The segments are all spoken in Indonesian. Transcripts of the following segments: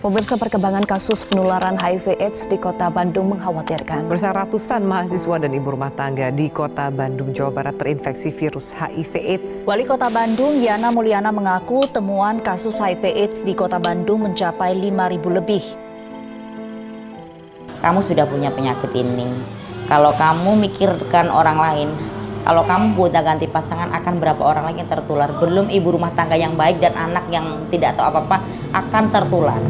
Pemirsa, perkembangan kasus penularan HIV/AIDS di Kota Bandung mengkhawatirkan. Ratusan mahasiswa dan ibu rumah tangga di Kota Bandung, Jawa Barat terinfeksi virus HIV/AIDS. Wali Kota Bandung, Yana Mulyana, mengaku temuan kasus HIV/AIDS di Kota Bandung mencapai 5.000 lebih. Kamu sudah punya penyakit ini. Kalau kamu mikirkan orang lain, kalau kamu gonta ganti pasangan, akan berapa orang lagi yang tertular? Belum ibu rumah tangga yang baik dan anak yang tidak tahu apa-apa akan tertular.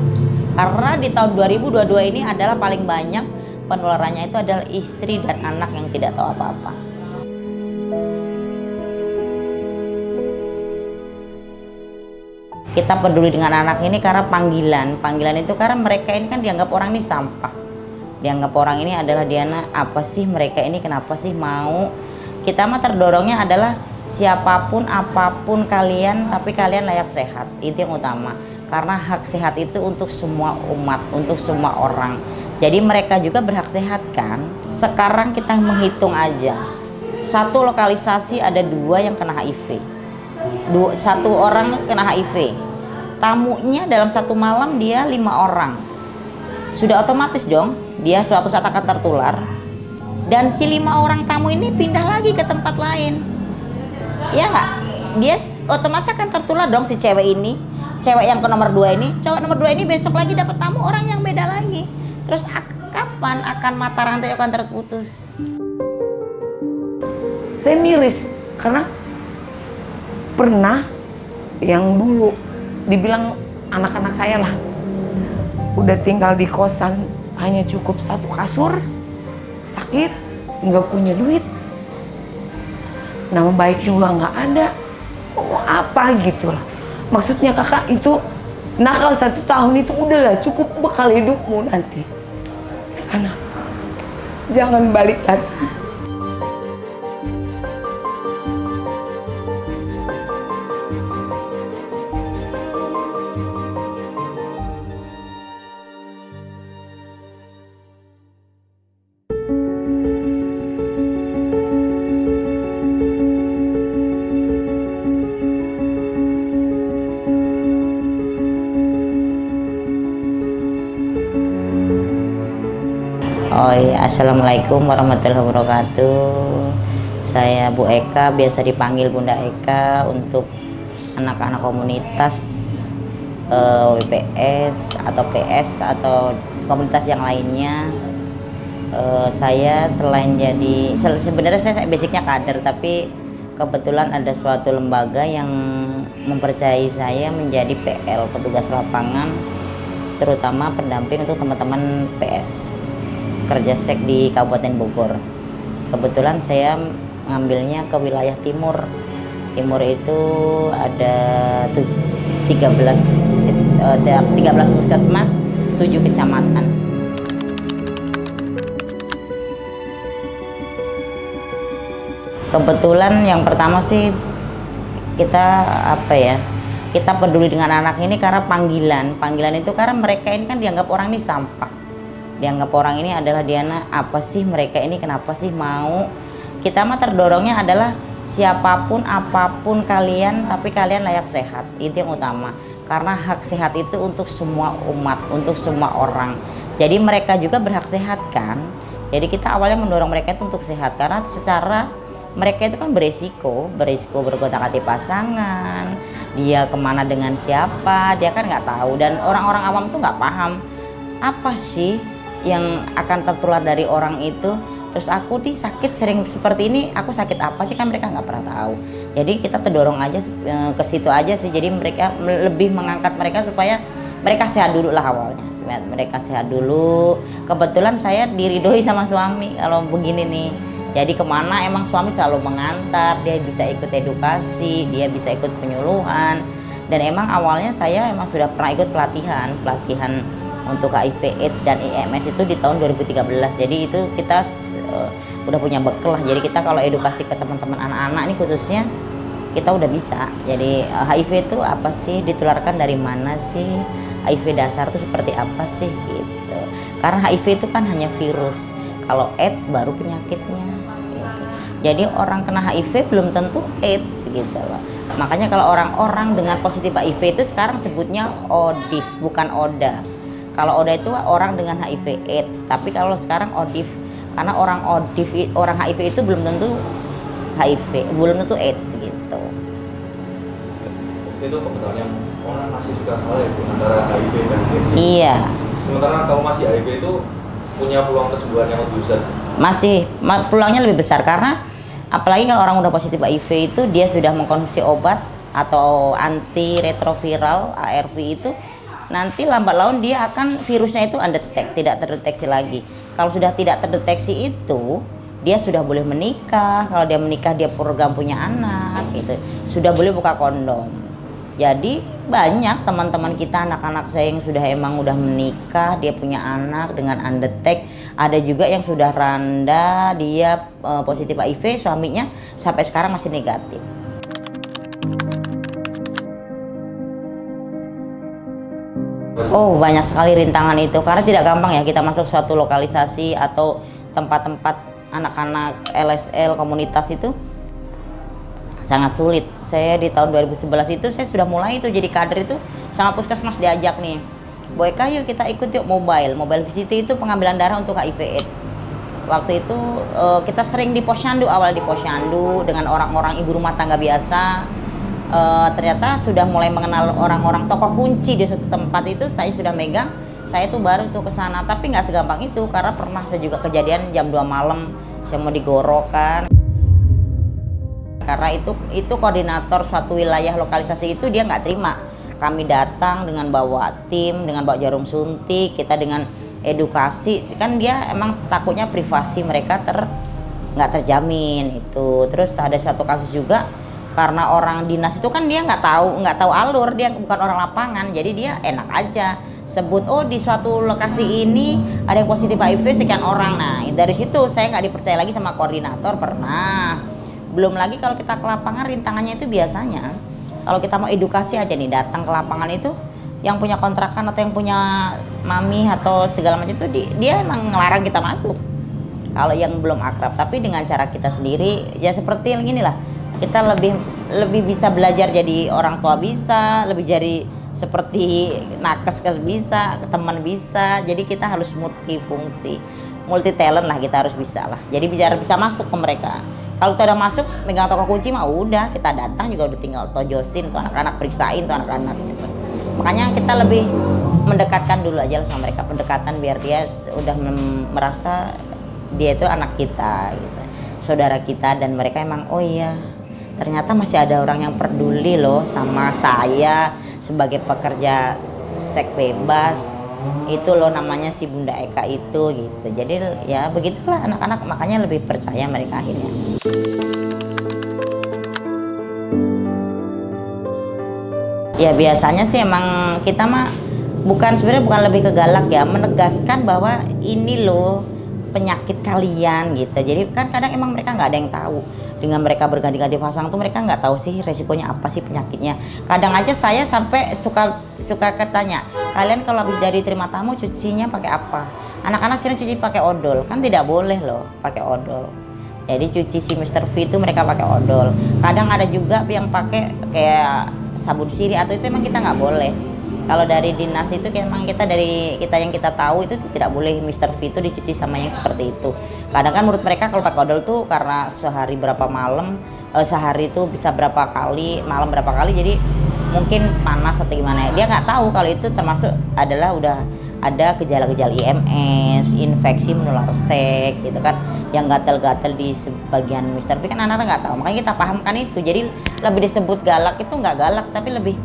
Karena di tahun 2022 ini adalah paling banyak penularannya itu adalah istri dan anak yang tidak tahu apa-apa. Kita peduli dengan anak ini karena panggilan itu karena mereka ini kan dianggap orang ini sampah. Dianggap orang ini adalah Diana, apa sih mereka ini, kenapa sih mau? Kita mah terdorongnya adalah siapapun apapun kalian, tapi kalian layak sehat, itu yang utama. Karena hak sehat itu untuk semua umat, untuk semua orang. Jadi mereka juga berhak sehat kan. Sekarang kita menghitung aja, satu lokalisasi ada 2 yang kena HIV, 1 orang kena HIV. Tamunya dalam 1 malam dia 5 orang. Sudah otomatis dong dia suatu saat akan tertular. Dan si 5 orang tamu ini pindah lagi ke tempat lain. Ya nggak? Dia otomatis akan tertular dong si cewek ini. Cewek yang ke nomor 2 ini, cowok nomor 2 ini besok lagi dapat tamu orang yang beda lagi. Terus kapan akan mata rantai akan terputus? Saya miris karena pernah yang dulu dibilang anak-anak saya lah udah tinggal di kosan hanya cukup 1 kasur, sakit, nggak punya duit, nama baik juga nggak ada, mau apa gitu lah. Maksudnya kakak itu nakal 1 tahun itu udahlah cukup bekal hidupmu nanti. Sana, jangan balik lagi. Oh iya, assalamualaikum warahmatullahi wabarakatuh. Saya Bu Eka, biasa dipanggil Bunda Eka untuk anak-anak komunitas WPS atau PS atau komunitas yang lainnya. Saya selain jadi sebenarnya saya basicnya kader, tapi kebetulan ada suatu lembaga yang mempercayai saya menjadi PL, petugas lapangan, terutama pendamping untuk teman-teman PS kerja sek di Kabupaten Bogor. Kebetulan saya ngambilnya ke wilayah timur. Timur itu ada 13 puskesmas, 7 kecamatan. Kebetulan yang pertama sih kita kita peduli dengan anak ini karena panggilan itu karena mereka ini kan dianggap orang ini sampah. Dianggap orang ini adalah Diana, apa sih mereka ini, kenapa sih mau? Kita mah terdorongnya adalah siapapun apapun kalian, tapi kalian layak sehat, itu yang utama. Karena hak sehat itu untuk semua umat, untuk semua orang. Jadi mereka juga berhak sehat kan. Jadi kita awalnya mendorong mereka itu untuk sehat karena secara mereka itu kan beresiko bergonta-ganti pasangan, dia kemana dengan siapa, dia kan nggak tahu. Dan orang-orang awam tuh nggak paham apa sih yang akan tertular dari orang itu. Terus aku sakit sering seperti ini, aku sakit apa sih, kan mereka nggak pernah tahu. Jadi kita terdorong aja ke situ aja sih. Jadi mereka lebih mengangkat mereka supaya mereka sehat dulu lah awalnya. Mereka sehat dulu. Kebetulan saya diridhoi sama suami kalau begini nih. Jadi kemana emang suami selalu mengantar, dia bisa ikut edukasi, dia bisa ikut penyuluhan. Dan emang awalnya saya emang sudah pernah ikut pelatihan untuk HIV/AIDS dan IMS itu di tahun 2013. Jadi itu kita udah punya bekal lah. Jadi kita kalau edukasi ke teman-teman anak-anak ini khususnya kita udah bisa. Jadi HIV itu apa sih, ditularkan dari mana sih, HIV dasar itu seperti apa sih gitu. Karena HIV itu kan hanya virus, kalau AIDS baru penyakitnya gitu. Jadi orang kena HIV belum tentu AIDS gitu loh. Makanya kalau orang-orang dengan positif HIV itu sekarang sebutnya ODIF, bukan ODA. Kalau ODA itu orang dengan HIV AIDS, tapi kalau sekarang ODIF, karena orang HIV itu belum tentu HIV, belum tentu AIDS gitu. Itu kebetulannya orang masih suka salah ya antara HIV dan AIDS. Iya. Sementara kalau masih HIV itu punya peluang kesembuhan yang lebih besar. Masih peluangnya lebih besar karena apalagi kalau orang udah positif HIV itu dia sudah mengkonsumsi obat atau antiretroviral ARV itu nanti lambat laun dia akan virusnya itu undetect, tidak terdeteksi lagi. Kalau sudah tidak terdeteksi itu dia sudah boleh menikah, kalau dia menikah dia program punya anak gitu, sudah boleh buka kondom. Jadi banyak teman-teman kita, anak-anak saya yang sudah emang udah menikah, dia punya anak dengan undetect. Ada juga yang sudah randa, dia positif HIV, suaminya sampai sekarang masih negatif. Oh, banyak sekali rintangan itu karena tidak gampang ya kita masuk suatu lokalisasi atau tempat-tempat anak-anak LSL komunitas itu sangat sulit. Saya di tahun 2011 itu saya sudah mulai itu jadi kader itu sama puskesmas diajak nih, Boy yuk kita ikut yuk mobile VCT itu pengambilan darah untuk HIV/AIDS. Waktu itu kita sering di posyandu, awal di posyandu dengan orang-orang ibu rumah tangga biasa. Ternyata sudah mulai mengenal orang-orang tokoh kunci di suatu tempat itu saya sudah megang. Saya tuh baru tuh ke sana, tapi nggak segampang itu karena pernah saya juga kejadian jam 2 malam saya mau digorokan. Karena itu koordinator suatu wilayah lokalisasi itu dia nggak terima. Kami datang dengan bawa tim, dengan bawa jarum suntik, kita dengan edukasi. Kan dia emang takutnya privasi mereka nggak terjamin itu. Terus ada suatu kasus juga karena orang dinas itu kan dia nggak tahu alur, dia bukan orang lapangan, jadi dia enak aja sebut oh di suatu lokasi ini ada yang positif HIV sekian orang. Nah dari situ saya nggak dipercaya lagi sama koordinator pernah. Belum lagi kalau kita ke lapangan rintangannya itu biasanya kalau kita mau edukasi aja nih datang ke lapangan itu yang punya kontrakan atau yang punya mami atau segala macam itu dia emang ngelarang kita masuk kalau yang belum akrab. Tapi dengan cara kita sendiri ya seperti yang gini lah, kita lebih bisa belajar jadi orang tua, bisa lebih jadi seperti nakes bisa, teman bisa. Jadi kita harus multifungsi, multi talent lah, kita harus bisa lah. Jadi bicara bisa masuk ke mereka. Kalau kita udah masuk megang toko kunci mah udah kita datang juga udah tinggal tojosin tuh anak-anak, periksain tuh anak-anak gitu. Makanya kita lebih mendekatkan dulu aja lah sama mereka, pendekatan biar dia udah merasa dia itu anak kita gitu, saudara kita, dan mereka emang oh iya ternyata masih ada orang yang peduli loh sama saya sebagai pekerja seks bebas itu loh, namanya si Bunda Eka itu gitu. Jadi ya begitulah anak-anak, makanya lebih percaya mereka akhirnya. Ya biasanya sih emang kita mah sebenarnya bukan lebih ke galak ya, menegaskan bahwa ini loh penyakit kalian gitu. Jadi kan kadang emang mereka nggak ada yang tahu. Dengan mereka berganti-ganti pasang tuh mereka nggak tahu sih resikonya apa sih penyakitnya. Kadang aja saya sampai suka ketanya, kalian kalau habis dari terima tamu cucinya pakai apa? Anak-anak sini cuci pakai odol, kan tidak boleh loh pakai odol. Jadi cuci si Mr. V itu mereka pakai odol. Kadang ada juga yang pakai kayak sabun sirih atau itu emang kita nggak boleh. Kalau dari dinas itu memang kita yang kita tahu itu tidak boleh Mr. V itu dicuci sama yang seperti itu. Kadang kan menurut mereka kalau pakai odol tuh karena sehari berapa malam, sehari itu bisa berapa kali, malam berapa kali, jadi mungkin panas atau gimana. Dia nggak tahu kalau itu termasuk adalah udah ada gejala-gejala IMS, infeksi menular seks gitu kan, yang gatal-gatal di sebagian Mr. V kan anak-anak nggak tahu. Makanya kita pahamkan itu. Jadi lebih disebut galak itu nggak galak tapi lebih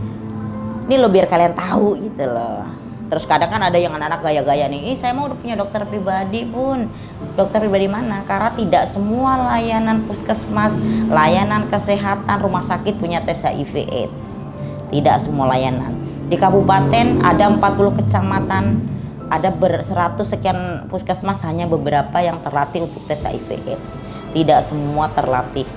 ini lo biar kalian tahu gitu loh. Terus kadang kan ada yang anak-anak gaya-gaya nih, saya mau udah punya dokter pribadi Bun. Dokter pribadi mana? Karena tidak semua layanan puskesmas, layanan kesehatan, rumah sakit punya tes HIV/AIDS. Tidak semua layanan. Di kabupaten ada 40 kecamatan, ada 100 sekian puskesmas, hanya beberapa yang terlatih untuk tes HIV/AIDS. Tidak semua terlatih.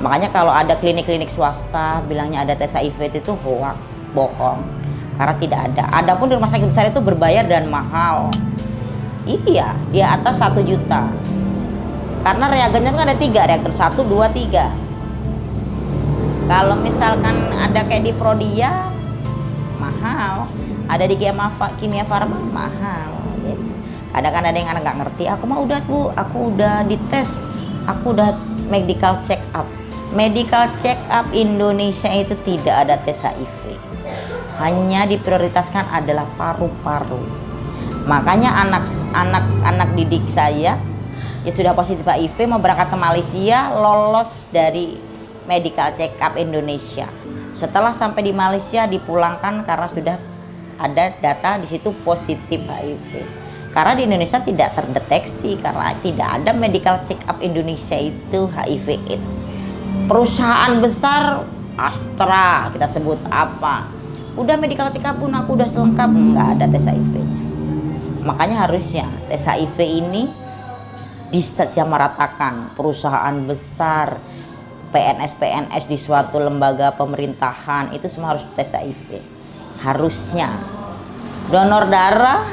Makanya kalau ada klinik-klinik swasta bilangnya ada tes HIV itu hoax, bohong, karena tidak ada. Adapun di rumah sakit besar itu berbayar dan mahal. Iya, di atas 1 juta. Karena reagennya itu ada 3, reagen 1, 2, 3. Kalau misalkan ada kayak di Prodia mahal. Ada di kimia farma mahal. Gitu. Kadang-kadang ada yang anak nggak ngerti. Aku mah udah bu, aku udah dites, aku udah medical check up. Medical check up Indonesia itu tidak ada tes HIV. Hanya diprioritaskan adalah paru-paru. Makanya anak didik saya ya sudah positif HIV mau berangkat ke Malaysia, lolos dari medical check up Indonesia. Setelah sampai di Malaysia dipulangkan karena sudah ada data di situ positif HIV. Karena di Indonesia tidak terdeteksi karena tidak ada medical check up Indonesia itu HIV/AIDS. Perusahaan besar Astra kita sebut apa? Udah medical check up pun aku udah selengkap, nggak ada tes HIV-nya. Makanya harusnya tes HIV ini disamaratakan perusahaan besar, PNS di suatu lembaga pemerintahan itu semua harus tes HIV. Harusnya donor darah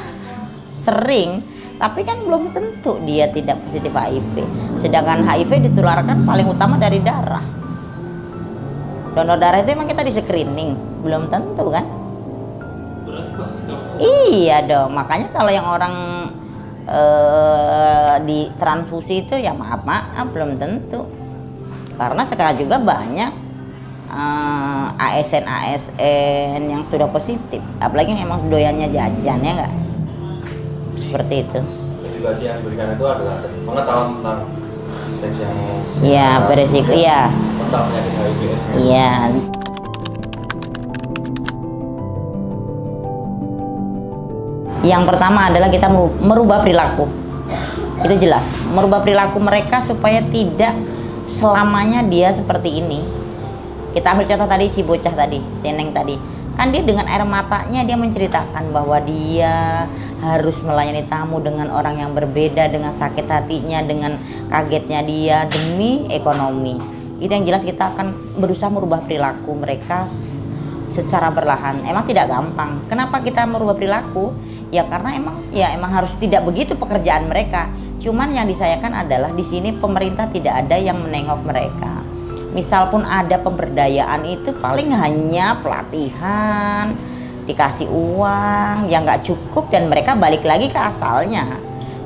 sering, tapi kan belum tentu dia tidak positif HIV. Sedangkan HIV ditularkan paling utama dari darah. Donor darah itu emang kita di screening, belum tentu kan? Iya dong, makanya kalau yang orang di transfusi itu ya maaf belum tentu. Karena sekarang juga banyak ASN yang sudah positif, apalagi yang emang doyannya jajan ya enggak? Seperti itu. Edukasi yang diberikan itu adalah pengetahuan tentang seks yang Iya, beresiko iya. tentang penyakit HIV/AIDS. Iya. Yang pertama adalah kita merubah perilaku. Itu jelas, merubah perilaku mereka supaya tidak selamanya dia seperti ini. Kita ambil contoh tadi si bocah tadi, si Neng tadi. Kan dia dengan air matanya dia menceritakan bahwa dia harus melayani tamu dengan orang yang berbeda, dengan sakit hatinya, dengan kagetnya dia demi ekonomi. Itu yang jelas kita akan berusaha merubah perilaku mereka secara perlahan. Emang tidak gampang. Kenapa kita merubah perilaku? Ya karena emang harus tidak begitu pekerjaan mereka. Cuman yang disayangkan adalah di sini pemerintah tidak ada yang menengok mereka. Misal pun ada pemberdayaan itu paling hanya pelatihan, dikasih uang yang nggak cukup dan mereka balik lagi ke asalnya.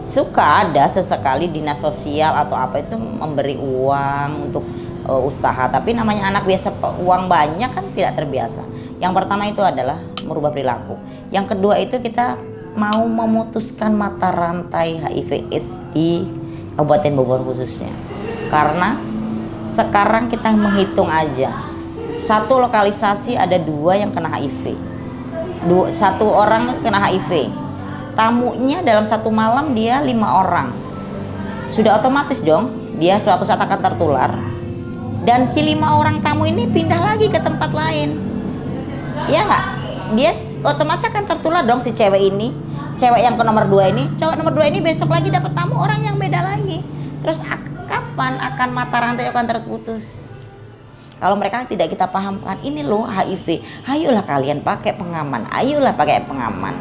Suka ada sesekali dinas sosial atau apa itu memberi uang untuk usaha, tapi namanya anak biasa uang banyak kan tidak terbiasa. Yang pertama itu adalah merubah perilaku. Yang kedua itu kita mau memutuskan mata rantai HIV/AIDS di Kabupaten Bogor khususnya. Karena sekarang kita menghitung aja, satu lokalisasi ada 2 yang kena HIV, 1 orang kena HIV, tamunya dalam 1 malam dia 5 orang, sudah otomatis dong dia suatu saat akan tertular. Dan si 5 orang tamu ini pindah lagi ke tempat lain, ya nggak? Dia otomatis akan tertular dong si cewek ini, cewek yang ke nomor 2 ini, cowok nomor 2 ini besok lagi dapat tamu orang yang beda lagi. Terus kapan akan mata rantai akan terputus? Kalau mereka tidak kita pahamkan, ini loh HIV, ayolah kalian pakai pengaman, ayolah pakai pengaman.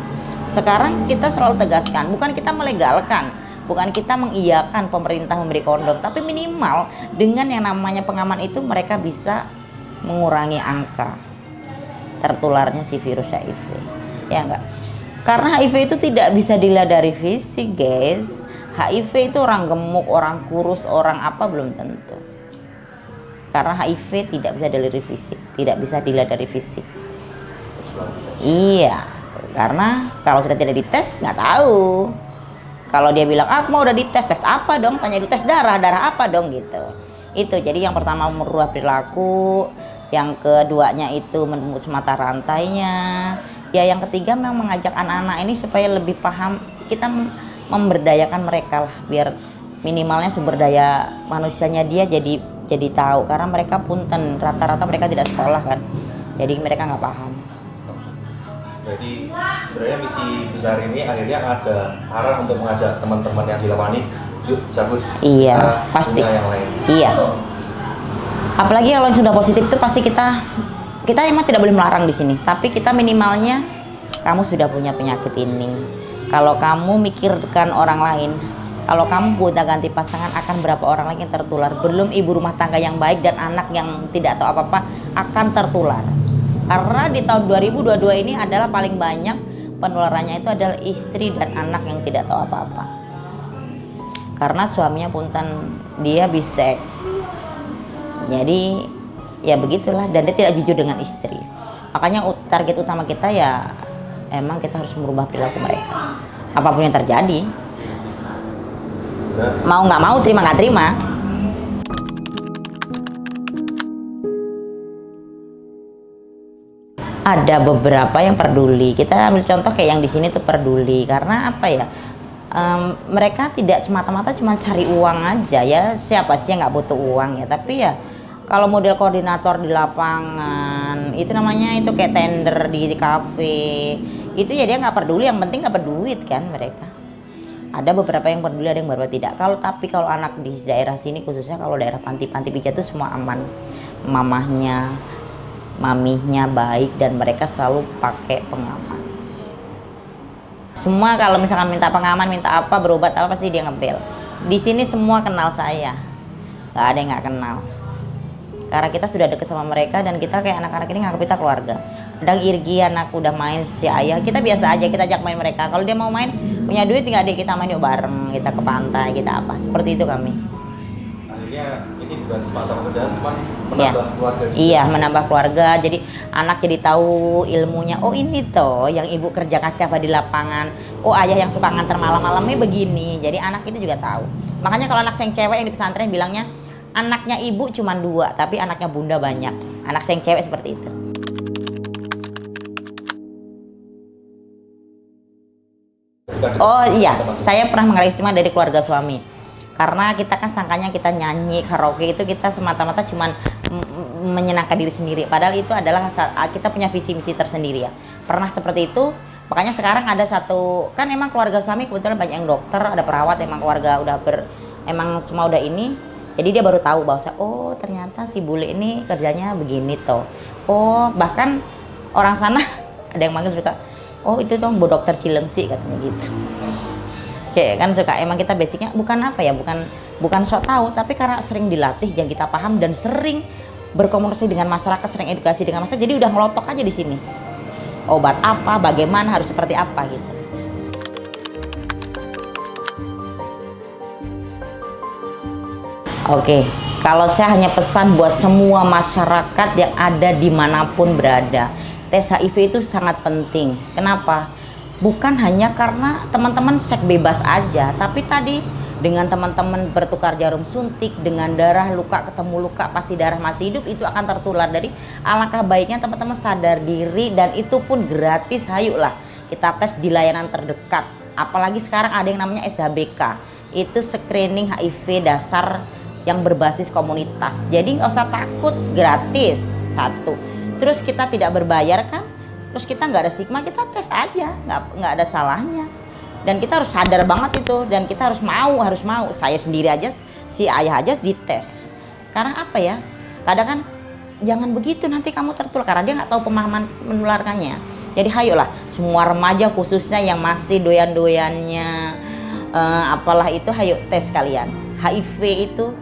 Sekarang kita selalu tegaskan, bukan kita melegalkan, bukan kita mengiyakan pemerintah memberi kondom, tapi minimal dengan yang namanya pengaman itu mereka bisa mengurangi angka tertularnya si virus HIV, ya enggak? Karena HIV itu tidak bisa dilihat dari fisik, guys. HIV itu orang gemuk, orang kurus, orang apa belum tentu. Karena HIV tidak bisa dilihat dari fisik, tidak bisa dilihat dari fisik. Iya, karena kalau kita tidak dites nggak tahu. Kalau dia bilang, aku mau udah dites, tes apa dong? Tanya dites darah apa dong gitu. Itu jadi yang pertama merubah perilaku, yang keduanya itu memutus mata rantainya. Ya yang ketiga memang mengajak anak-anak ini supaya lebih paham, kita memberdayakan mereka lah, biar minimalnya sumber daya manusianya dia jadi tahu, karena mereka punten rata-rata mereka tidak sekolah kan, jadi mereka nggak paham. Berarti sebenarnya misi besar ini akhirnya ada arah untuk mengajak teman-teman yang di lapangan, yuk cabut. Iya, pasti. Yang lain. Iya. Apalagi kalau yang sudah positif itu pasti kita emang tidak boleh melarang di sini, tapi kita minimalnya kamu sudah punya penyakit ini. Kalau kamu mikirkan orang lain, kalau kamu gonta ganti pasangan, akan berapa orang lagi yang tertular? Belum ibu rumah tangga yang baik dan anak yang tidak tahu apa-apa akan tertular. Karena di tahun 2022 ini adalah paling banyak penularannya itu adalah istri dan anak yang tidak tahu apa-apa. Karena suaminya punten, dia bisek. Jadi ya begitulah, dan dia tidak jujur dengan istri. Makanya target utama kita ya emang kita harus merubah perilaku mereka. Apapun yang terjadi, mau nggak mau, terima nggak terima. Ada beberapa yang peduli. Kita ambil contoh kayak yang di sini tuh peduli. Karena apa ya? Mereka tidak semata-mata cuma cari uang aja ya. Siapa sih yang nggak butuh uang ya? Tapi ya kalau model koordinator di lapangan, itu namanya itu kayak tender di kafe. Itu ya dia nggak peduli, yang penting dapat duit kan mereka. Ada beberapa yang peduli, ada yang beberapa tidak. Kalau anak di daerah sini, khususnya kalau daerah panti-panti pijat itu semua aman. Mamahnya, mamihnya baik, dan mereka selalu pakai pengaman. Semua kalau misalkan minta pengaman, minta apa, berobat apa, pasti dia ngebel. Di sini semua kenal saya, nggak ada yang nggak kenal. Karena kita sudah deket sama mereka, dan kita kayak anak-anak ini nganggap kita keluarga. Kadang Irgi anak udah main si ayah, kita biasa aja, kita ajak main mereka. Kalau dia mau main, punya duit tinggal deh kita main yuk bareng, kita ke pantai, kita apa. Seperti itu kami. Akhirnya ini bukan semata pekerjaan, cuma menambah keluarga. Iya, menambah keluarga. Jadi anak jadi tahu ilmunya. Oh ini toh yang ibu kerjakan setiap hari di lapangan. Oh ayah yang suka nganter malam-malamnya begini. Jadi anak itu juga tahu. Makanya kalau anak saya yang cewek yang di pesantren bilangnya, anaknya ibu cuma 2, tapi anaknya bunda banyak. Anak saya yang cewek seperti itu. Oh iya, saya pernah mengalami istimewa dari keluarga suami. Karena kita kan sangkanya kita nyanyi, karaoke itu kita semata-mata cuman menyenangkan diri sendiri. Padahal itu adalah kita punya visi misi tersendiri ya. Pernah seperti itu, makanya sekarang ada satu, kan emang keluarga suami kebetulan banyak yang dokter, ada perawat, emang keluarga udah emang semua udah ini. Jadi dia baru tahu bahwa oh ternyata si bule ini kerjanya begini toh. Oh bahkan orang sana ada yang manggil suka, oh itu dong bu dokter Cilengsi katanya gitu. Kayak kan suka, emang kita basicnya bukan apa ya, bukan sok tahu, tapi karena sering dilatih dan kita paham dan sering berkomunikasi dengan masyarakat, sering edukasi dengan masyarakat, jadi udah ngelotok aja di sini. Obat apa, bagaimana, harus seperti apa gitu. Oke, kalau saya hanya pesan buat semua masyarakat yang ada dimanapun berada, tes HIV itu sangat penting. Kenapa? Bukan hanya karena teman-teman seks bebas aja, tapi tadi dengan teman-teman bertukar jarum suntik, dengan darah luka ketemu luka, pasti darah masih hidup, itu akan tertular. Dari alangkah baiknya teman-teman sadar diri, dan itu pun gratis. Hayuklah kita tes di layanan terdekat. Apalagi sekarang ada yang namanya SHBK, itu screening HIV dasar yang berbasis komunitas. Jadi nggak usah takut, gratis. Satu. Terus kita tidak berbayar kan? Terus kita nggak ada stigma, kita tes aja, nggak ada salahnya. Dan kita harus sadar banget itu, dan kita harus mau. Saya sendiri aja, si ayah aja dites. Karena apa ya? Kadang kan jangan begitu, nanti kamu tertular, karena dia nggak tahu pemahaman menularkannya. Jadi hayolah, semua remaja khususnya yang masih doyan-doyannya apalah itu, hayo tes kalian. HIV itu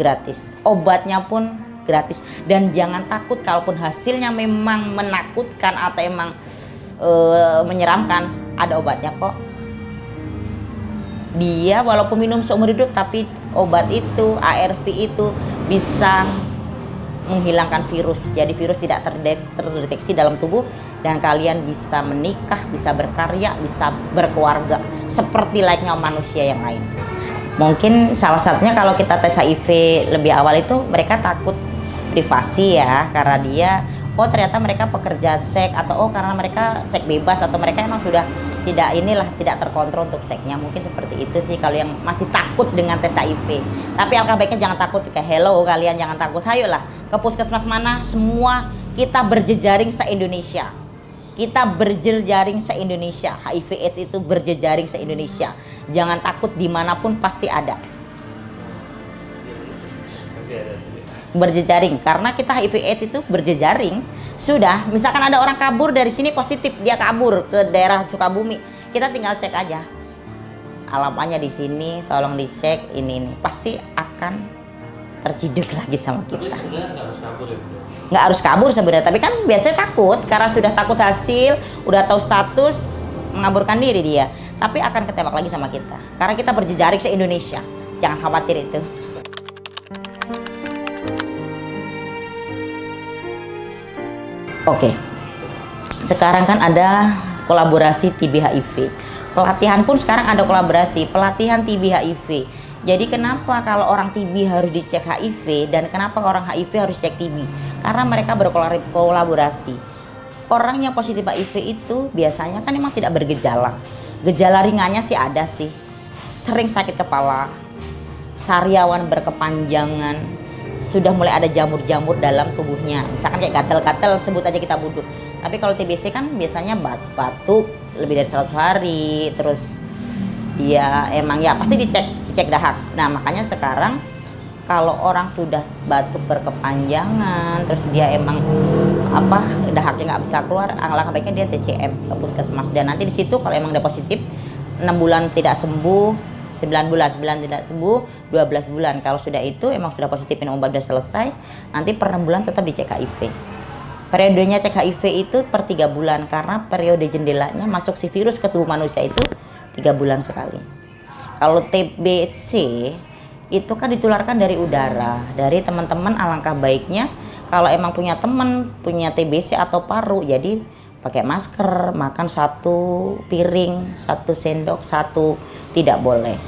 gratis, obatnya pun gratis, dan jangan takut kalaupun hasilnya memang menakutkan atau emang menyeramkan, ada obatnya kok. Dia walaupun minum seumur hidup, tapi obat itu, ARV itu bisa menghilangkan virus. Jadi virus tidak terdeteksi dalam tubuh, dan kalian bisa menikah, bisa berkarya, bisa berkeluarga seperti layaknya manusia yang lain. Mungkin salah satunya kalau kita tes HIV lebih awal itu mereka takut privasi ya, karena dia oh ternyata mereka pekerja seks, atau oh karena mereka seks bebas, atau mereka emang sudah tidak terkontrol untuk seksnya. Mungkin seperti itu sih kalau yang masih takut dengan tes HIV. Tapi alangkah baiknya jangan takut, kayak hello kalian jangan takut, ayolah ke puskesmas mana, semua kita berjejaring se-Indonesia. Kita berjejaring se-Indonesia. HIV AIDS itu berjejaring se-Indonesia. Jangan takut, dimanapun pasti ada. Berjejaring, karena kita HIV AIDS itu berjejaring. Sudah, misalkan ada orang kabur dari sini positif, dia kabur ke daerah Sukabumi, kita tinggal cek aja. Alamatnya di sini, tolong dicek ini. Pasti akan terciduk lagi sama kita. Tapi sebenarnya nggak harus kabur ya, Bu? nggak harus kabur sebenarnya, tapi kan biasanya takut karena sudah takut hasil, udah tahu status, mengaburkan diri dia. Tapi akan ketembak lagi sama kita karena kita berjejaring se-Indonesia. Jangan khawatir itu. Oke. Sekarang kan ada kolaborasi TB HIV. Pelatihan pun sekarang ada kolaborasi, pelatihan TB HIV. Jadi kenapa kalau orang TB harus dicek HIV dan kenapa orang HIV harus cek TB? Karena mereka berkolaborasi. Orang yang positif HIV itu biasanya kan memang tidak bergejala. Gejala ringannya sih ada sih. Sering sakit kepala, sariawan berkepanjangan, sudah mulai ada jamur-jamur dalam tubuhnya. Misalkan kayak gatal-gatal, sebut aja kita buduk. Tapi kalau TBC kan biasanya batuk lebih dari 100 hari, terus dia emang ya pasti dicek dahak. Nah makanya sekarang kalau orang sudah batuk berkepanjangan, terus dia emang dahaknya nggak bisa keluar, alangkah baiknya dia TCM ke puskesmas. Dan nanti di situ kalau emang udah positif 6 bulan tidak sembuh, 9 bulan tidak sembuh, 12 bulan. Kalau sudah itu emang sudah positif, minum obat sudah selesai, nanti per 6 bulan tetap dicek HIV. Periodenya cek HIV itu per 3 bulan karena periode jendelanya masuk si virus ke tubuh manusia itu 3 bulan sekali. Kalau TBC itu kan ditularkan dari udara, dari teman-teman. Alangkah baiknya kalau emang punya teman punya TBC atau paru, jadi pakai masker, makan 1 piring, 1 sendok, 1 tidak boleh.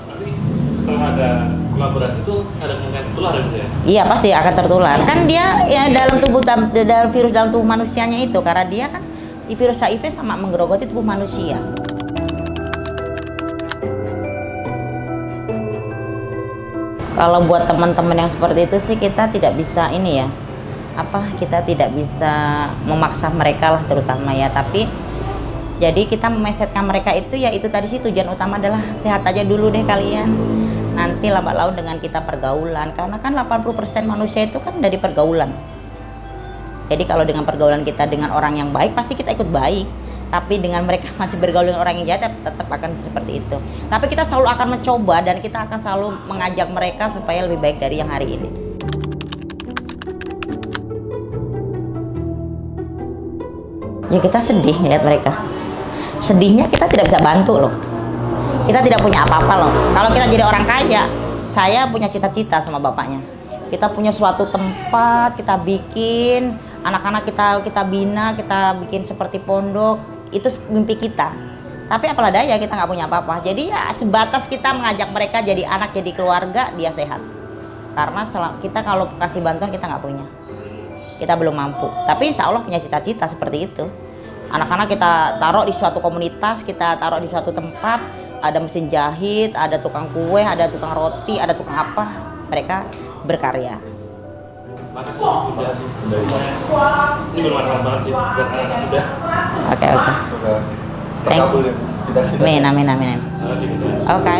Tapi setelah ada kolaborasi itu ada kemungkinan tertular ya? Iya pasti akan tertular. Kan dia ya dalam virus dalam tubuh manusianya itu, karena dia kan di virus HIV sama menggerogoti tubuh manusia. Kalau buat teman-teman yang seperti itu sih kita tidak bisa ini ya, kita tidak bisa memaksa mereka lah terutama ya. Tapi jadi kita memesetkan mereka itu ya itu tadi sih, tujuan utama adalah sehat aja dulu deh kalian. Nanti lambat laun dengan kita pergaulan, karena kan 80% manusia itu kan dari pergaulan. Jadi kalau dengan pergaulan kita dengan orang yang baik pasti kita ikut baik. Tapi dengan mereka masih bergaul dengan orang yang jahat, tetap akan seperti itu. Tapi kita selalu akan mencoba dan kita akan selalu mengajak mereka supaya lebih baik dari yang hari ini. Ya kita sedih melihat mereka. Sedihnya kita tidak bisa bantu loh. Kita tidak punya apa-apa loh. Kalau kita jadi orang kaya, saya punya cita-cita sama bapaknya. Kita punya suatu tempat, kita bikin, anak-anak kita bina, kita bikin seperti pondok. Itu mimpi kita. Tapi apalah daya, kita nggak punya apa-apa. Jadi ya sebatas kita mengajak mereka jadi anak, jadi keluarga, dia sehat. Karena kita kalau kasih bantuan kita nggak punya. Kita belum mampu. Tapi insya Allah punya cita-cita seperti itu. Anak-anak kita taruh di suatu komunitas, kita taruh di suatu tempat. Ada mesin jahit, ada tukang kue, ada tukang roti, ada tukang apa. Mereka berkarya. Makasih Bunda. Ini bermanfaat banget sih buat anak-anak muda. Oke. Semoga terkabul ya cita-cita. Amin. Makasih Bunda. Oke.